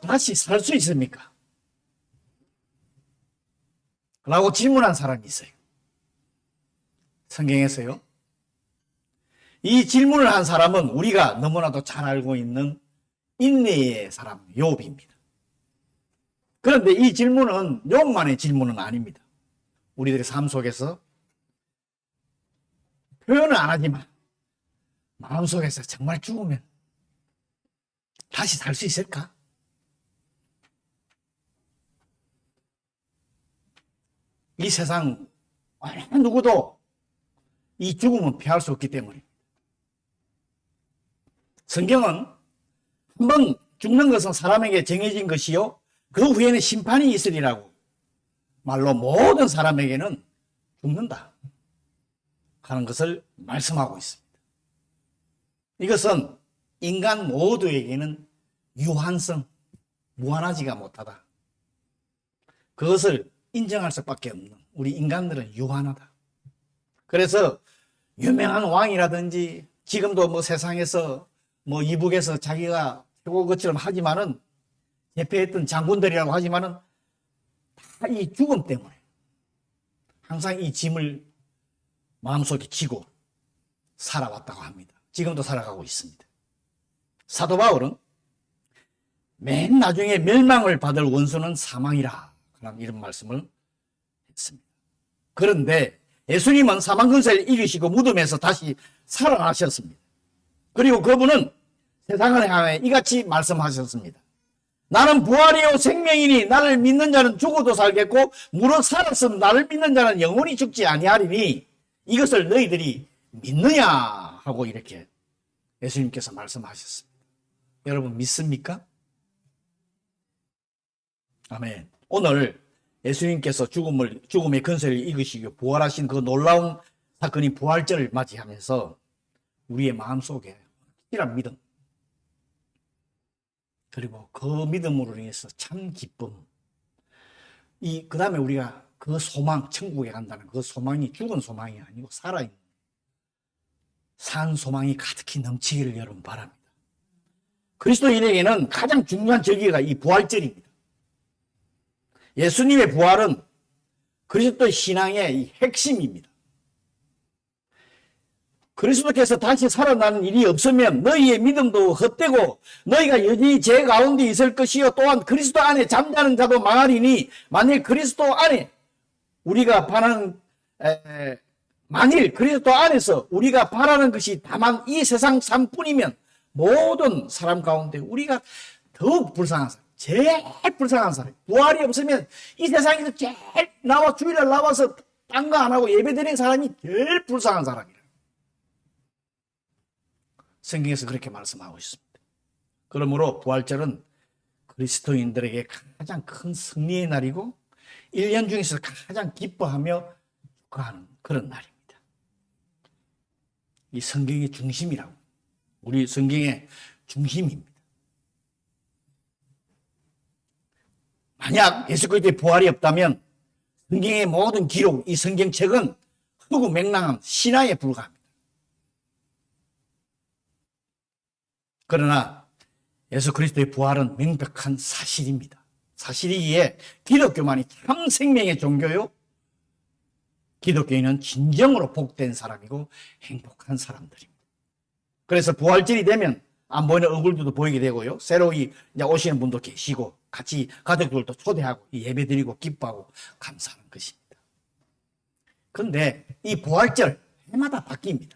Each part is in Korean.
다시 살 수 있습니까? 라고 질문한 사람이 있어요. 성경에서요. 이 질문을 한 사람은 우리가 너무나도 잘 알고 있는 인내의 사람 욥입니다. 그런데 이 질문은 욥만의 질문은 아닙니다. 우리들의 삶 속에서 표현을 안 하지만 마음속에서 정말 죽으면 다시 살 수 있을까? 이 세상 어느 누구도 이 죽음은 피할 수 없기 때문입니다. 성경은 한번 죽는 것은 사람에게 정해진 것이요 그 후에는 심판이 있으리라고 말로 모든 사람에게는 죽는다 하는 것을 말씀하고 있습니다. 이것은 인간 모두에게는 유한성, 무한하지가 못하다. 그것을 인정할 수밖에 없는 우리 인간들은 유한하다. 그래서 유명한 왕이라든지 지금도 뭐 세상에서 뭐 이북에서 자기가 최고 것처럼 하지만은 제패했던 장군들이라고 하지만은 다 이 죽음 때문에 항상 이 짐을 마음속에 지고 살아왔다고 합니다. 지금도 살아가고 있습니다. 사도 바울은 맨 나중에 멸망을 받을 원수는 사망이라 이런 말씀을 했습니다. 그런데 예수님은 사망 근세를 이기시고 무덤에서 다시 살아나셨습니다. 그리고 그분은 세상을 향해 이같이 말씀하셨습니다. 나는 부활이요 생명이니 나를 믿는 자는 죽어도 살겠고 무릇 살았음 나를 믿는 자는 영원히 죽지 아니하리니 이것을 너희들이 믿느냐 하고 이렇게 예수님께서 말씀하셨습니다. 여러분 믿습니까? 아멘. 오늘 예수님께서 죽음의 근세를 이기시고 부활하신 그 놀라운 사건이 부활절을 맞이하면서 우리의 마음속에 확실한 믿음 그리고 그 믿음으로 인해서 참 기쁨 그 다음에 우리가 그 소망 천국에 간다는 그 소망이 죽은 소망이 아니고 살아있는 산 소망이 가득히 넘치기를 여러분 바랍니다. 그리스도인에게는 가장 중요한 절기가 이 부활절입니다. 예수님의 부활은 그리스도 신앙의 핵심입니다. 그리스도께서 다시 살아나는 일이 없으면 너희의 믿음도 헛되고 너희가 여전히 죄 가운데 있을 것이요 또한 그리스도 안에 잠자는 자도 망하리니 만일 그리스도 안에 우리가 바라는 만일 그리스도 안에서 우리가 바라는 것이 다만 이 세상 삶뿐이면 모든 사람 가운데 우리가 더욱 불쌍한 사람 제일 불쌍한 사람 부활이 없으면 이 세상에서 제일 주일날 나와서 딴 거 안 하고 예배드리는 사람이 제일 불쌍한 사람이에요. 성경에서 그렇게 말씀하고 있습니다. 그러므로 부활절은 그리스도인들에게 가장 큰 승리의 날이고 1년 중에서 가장 기뻐하며 축하하는 그런 날입니다. 이 성경의 중심이라고 우리 성경의 중심입니다. 만약 예수 그리스도의 부활이 없다면 성경의 모든 기록, 이 성경책은 허구맹랑한 신화에 불과합니다. 그러나 예수 그리스도의 부활은 명백한 사실입니다. 사실이기에 기독교만이 참 생명의 종교요. 기독교인은 진정으로 복된 사람이고 행복한 사람들입니다. 그래서 부활절이 되면 안 보이는 얼굴들도 보이게 되고요. 새로 이제 오시는 분도 계시고 같이 가족들도 초대하고 예배드리고 기뻐하고 감사하는 것입니다. 그런데 이 부활절 해마다 바뀝니다.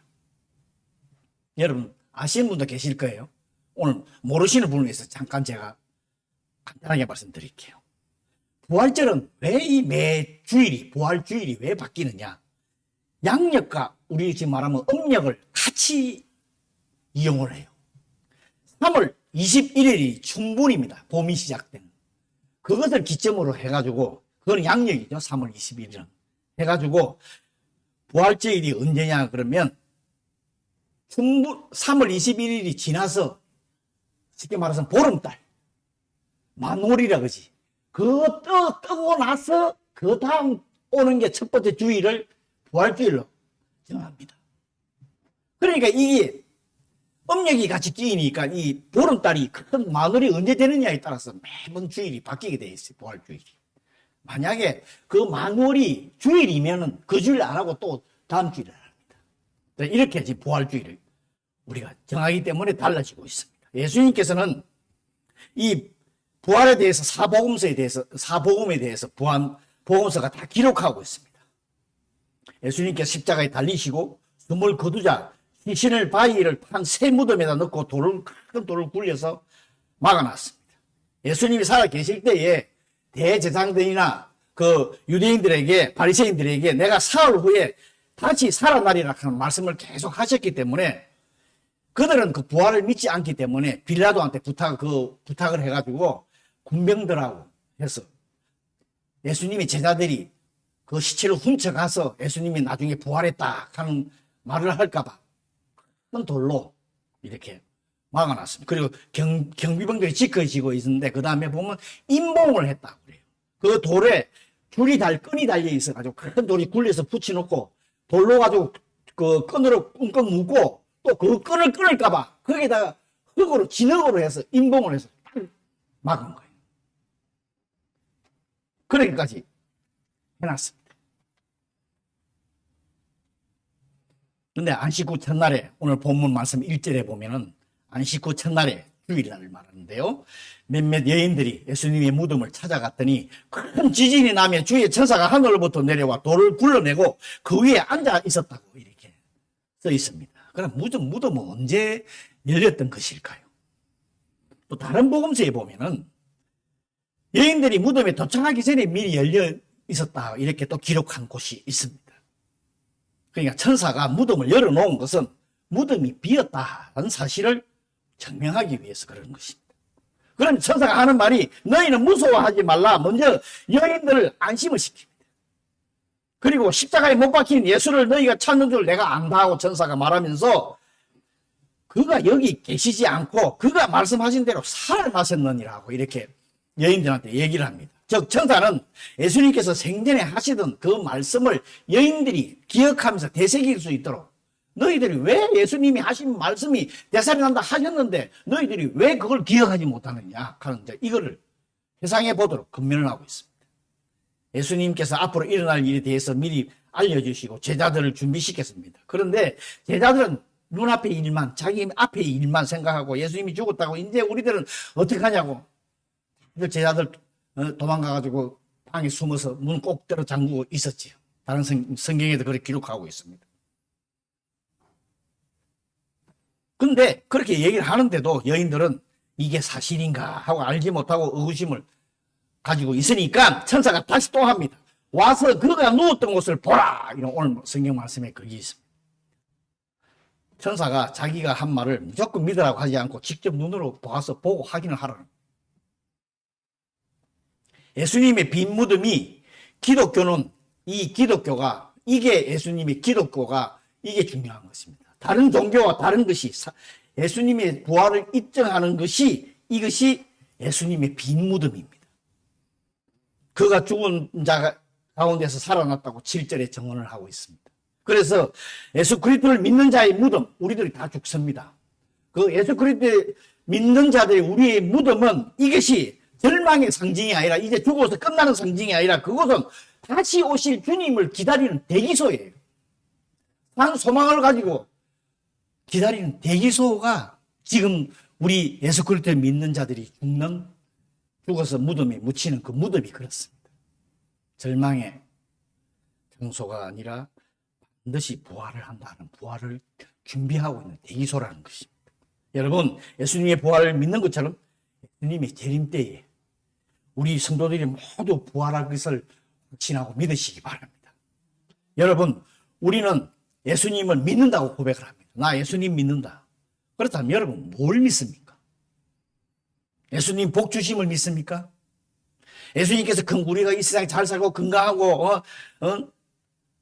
여러분 아시는 분도 계실 거예요. 오늘 모르시는 분을 위해서 잠깐 제가 간단하게 말씀드릴게요. 부활절은 왜 이 매 주일이 부활주일이 왜 바뀌느냐. 양력과 우리 지금 말하면 음력을 같이 이용을 해요. 3월 21일이 충분입니다. 봄이 시작되는. 그것을 기점으로 해가지고 그건 양력이죠. 3월 21일은. 해가지고 부활절이 언제냐 그러면 3월 21일이 지나서 쉽게 말해서 보름달 만월이라 그러지. 그거 뜨고 나서 그 다음 오는 게 첫 번째 주일을 부활주일로 정합니다. 그러니까 이게 음력이 같이 끼니까 이 보름달이 큰 만월이 언제 되느냐에 따라서 매번 주일이 바뀌게 돼 있어요. 부활 주일이. 만약에 그 만월이 주일이면은 그 주일 안 하고 또 다음 주일을 합니다. 이렇게 지금 부활 주일을 우리가 정하기 때문에 달라지고 있습니다. 예수님께서는 이 부활에 대해서 사복음에 대해서 복음서가 다 기록하고 있습니다. 예수님께서 십자가에 달리시고 숨을 거두자 신을 바위를 판 새 무덤에다 넣고 큰 돌을 굴려서 막아놨습니다. 예수님이 살아 계실 때에 대제사장들이나 그 유대인들에게 바리새인들에게 내가 사흘 후에 다시 살아나리라 하는 말씀을 계속 하셨기 때문에 그들은 그 부활을 믿지 않기 때문에 빌라도한테 부탁을 해가지고 군병들하고 해서 예수님의 제자들이 그 시체를 훔쳐가서 예수님이 나중에 부활했다 하는 말을 할까봐 큰 돌로 이렇게 막아놨습니다. 그리고 경비병들이 지켜지고 있는데 그 다음에 보면 임봉을 했다고 그래요. 그 돌에 끈이 달려 있어가지고 큰 돌이 굴려서 붙여놓고 돌로 가지고 그 끈으로 끙끙 묶고 또 그 끈을 끊을까봐 거기다가 진흙으로 해서 임봉을 해서 막은 거예요. 그렇게까지 해놨습니다. 근데 안식 후 첫날에 오늘 본문 말씀 1절에 보면은 안식 후 첫날에 주일날을 말하는데요. 몇몇 여인들이 예수님의 무덤을 찾아갔더니 큰 지진이 나며 주의 천사가 하늘로부터 내려와 돌을 굴러내고 그 위에 앉아 있었다고 이렇게 써 있습니다. 그럼 무덤은 언제 열렸던 것일까요? 또 다른 복음서에 보면은 여인들이 무덤에 도착하기 전에 미리 열려 있었다 이렇게 또 기록한 곳이 있습니다. 그러니까 천사가 무덤을 열어놓은 것은 무덤이 비었다는 사실을 증명하기 위해서 그런 것입니다. 그럼 천사가 하는 말이 너희는 무서워하지 말라. 먼저 여인들을 안심을 시킵니다. 그리고 십자가에 못 박힌 예수를 너희가 찾는 줄 내가 안다 하고 천사가 말하면서 그가 여기 계시지 않고 그가 말씀하신 대로 살아나셨느니라고 이렇게 여인들한테 얘기를 합니다. 즉 천사는 예수님께서 생전에 하시던 그 말씀을 여인들이 기억하면서 되새길 수 있도록 너희들이 왜 예수님이 하신 말씀이 되살아난다 하셨는데 너희들이 왜 그걸 기억하지 못하느냐 하는 이거를 회상해 보도록 권면을 하고 있습니다. 예수님께서 앞으로 일어날 일에 대해서 미리 알려주시고 제자들을 준비시켰습니다. 그런데 제자들은 눈앞의 일만 자기 앞의 일만 생각하고 예수님이 죽었다고 이제 우리들은 어떻게 하냐고 제자들 도망가가지고 방에 숨어서 문 꼭 들어 잠그고 있었지요. 다른 성경에도 그렇게 기록하고 있습니다. 근데 그렇게 얘기를 하는데도 여인들은 이게 사실인가 하고 알지 못하고 의구심을 가지고 있으니까 천사가 다시 또 합니다. 와서 그가 누웠던 곳을 보라. 이런 오늘 성경 말씀에 거기 있습니다. 천사가 자기가 한 말을 무조건 믿으라고 하지 않고 직접 눈으로 보고 확인을 하라는 거예요. 예수님의 빈 무덤이 기독교가 이게 예수님의 기독교가 이게 중요한 것입니다. 다른 종교와 다른 것이 예수님의 부활을 입증하는 것이 이것이 예수님의 빈 무덤입니다. 그가 죽은 자 가운데서 살아났다고 7절에 증언을 하고 있습니다. 그래서 예수 그리스도를 믿는 자의 무덤 우리들이 다 죽습니다. 그 예수 그리스도를 믿는 자들의 우리의 무덤은 이것이 절망의 상징이 아니라 이제 죽어서 끝나는 상징이 아니라 그것은 다시 오실 주님을 기다리는 대기소예요. 한 소망을 가지고 기다리는 대기소가 지금 우리 예수 그리스도를 믿는 자들이 죽어서 무덤에 묻히는 그 무덤이 그렇습니다. 절망의 장소가 아니라 반드시 부활을 한다는 부활을 준비하고 있는 대기소라는 것입니다. 여러분 예수님의 부활을 믿는 것처럼 예수님의 재림 때에 우리 성도들이 모두 부활할 것을 확신하고 믿으시기 바랍니다. 여러분 우리는 예수님을 믿는다고 고백을 합니다. 나 예수님 믿는다. 그렇다면 여러분 뭘 믿습니까? 예수님 복 주심을 믿습니까? 예수님께서 우리가 이 세상에 잘 살고 건강하고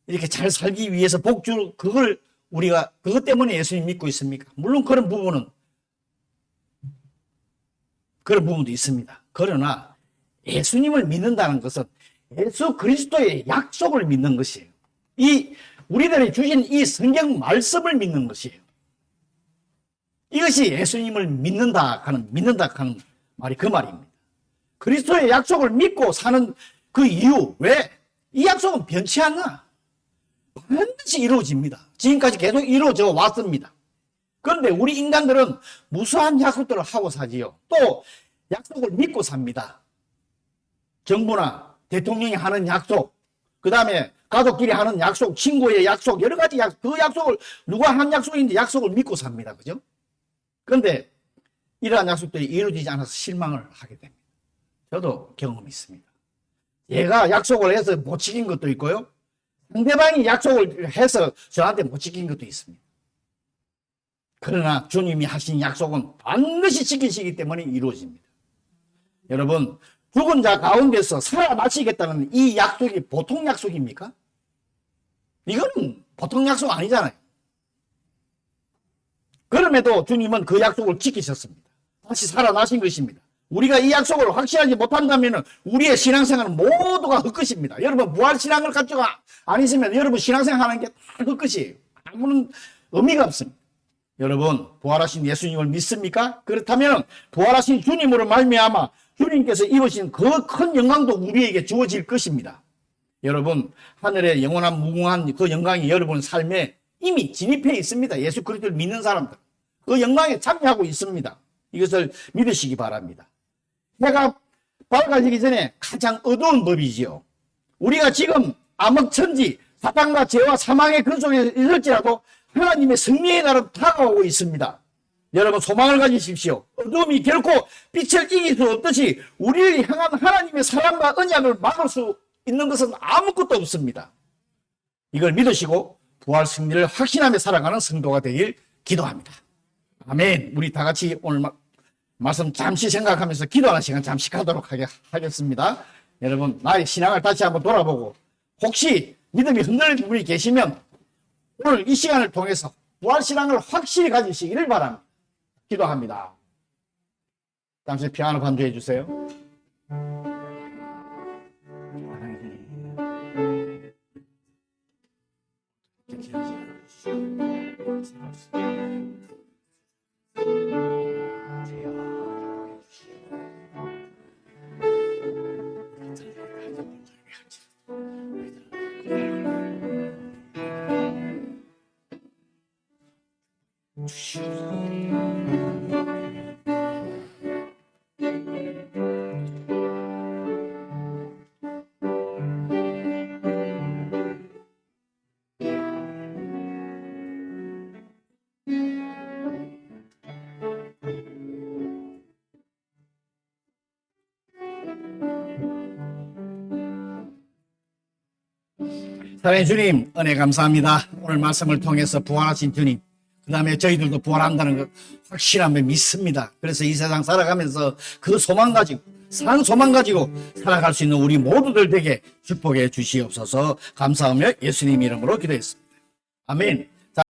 이렇게 잘 살기 위해서 복 주 그걸 우리가 그것 때문에 예수님 믿고 있습니까? 물론 그런 부분도 있습니다. 그러나 예수님을 믿는다는 것은 예수 그리스도의 약속을 믿는 것이에요. 우리들이 주신 이 성경 말씀을 믿는 것이에요. 이것이 예수님을 믿는다 하는 말이 그 말입니다. 그리스도의 약속을 믿고 사는 그 이유, 왜? 이 약속은 변치 않나? 반드시 이루어집니다. 지금까지 계속 이루어져 왔습니다. 그런데 우리 인간들은 무수한 약속들을 하고 사지요. 또 약속을 믿고 삽니다. 정부나 대통령이 하는 약속, 그 다음에 가족끼리 하는 약속, 친구의 약속, 여러 가지 약속, 그 약속을 누가 한 약속인지 약속을 믿고 삽니다. 그죠? 그런데 이러한 약속들이 이루어지지 않아서 실망을 하게 됩니다. 저도 경험이 있습니다. 얘가 약속을 해서 못 지킨 것도 있고요. 상대방이 약속을 해서 저한테 못 지킨 것도 있습니다. 그러나 주님이 하신 약속은 반드시 지키시기 때문에 이루어집니다. 여러분, 죽은 자 가운데서 살아나시겠다는 이 약속이 보통 약속입니까? 이거는 보통 약속 아니잖아요. 그럼에도 주님은 그 약속을 지키셨습니다. 다시 살아나신 것입니다. 우리가 이 약속을 확실하지 못한다면 우리의 신앙생활은 모두가 헛것입니다. 여러분, 부활신앙을 가지고 안 있으면 여러분 신앙생활 하는 게 다 헛것이에요. 아무런 의미가 없습니다. 여러분, 부활하신 예수님을 믿습니까? 그렇다면 부활하신 주님으로 말미암아 주님께서 입으신 그 큰 영광도 우리에게 주어질 것입니다. 여러분, 하늘의 영원한 무궁한 그 영광이 여러분 삶에 이미 진입해 있습니다. 예수 그리스도를 믿는 사람들. 그 영광에 참여하고 있습니다. 이것을 믿으시기 바랍니다. 해가 밝아지기 전에 가장 어두운 법이지요. 우리가 지금 암흑천지, 사탄과 죄와 사망의 근 속에 있을지라도 하나님의 승리의 날은 다가오고 있습니다. 여러분, 소망을 가지십시오. 어둠이 결코 빛을 이길 수 없듯이 우리를 향한 하나님의 사랑과 언약을 막을 수 있는 것은 아무것도 없습니다. 이걸 믿으시고 부활 승리를 확신하며 살아가는 성도가 되길 기도합니다. 아멘. 우리 다 같이 오늘 말씀 잠시 생각하면서 기도하는 시간 잠시 가도록 하겠습니다. 여러분, 나의 신앙을 다시 한번 돌아보고 혹시 믿음이 흔들리는 분이 계시면 오늘 이 시간을 통해서 부활신앙을 확실히 가지시기를 바랍니다. 기도합니다. 잠시 피아노 반주해 주세요. 사랑의 주님, 은혜 감사합니다. 오늘 말씀을 통해서 부활하신 주님, 그 다음에 저희들도 부활한다는 것 확실하게 믿습니다. 그래서 이 세상 살아가면서 그 소망 가지고, 산 소망 가지고 살아갈 수 있는 우리 모두들 되게 축복해 주시옵소서. 감사하며 예수님 이름으로 기도했습니다. 아멘.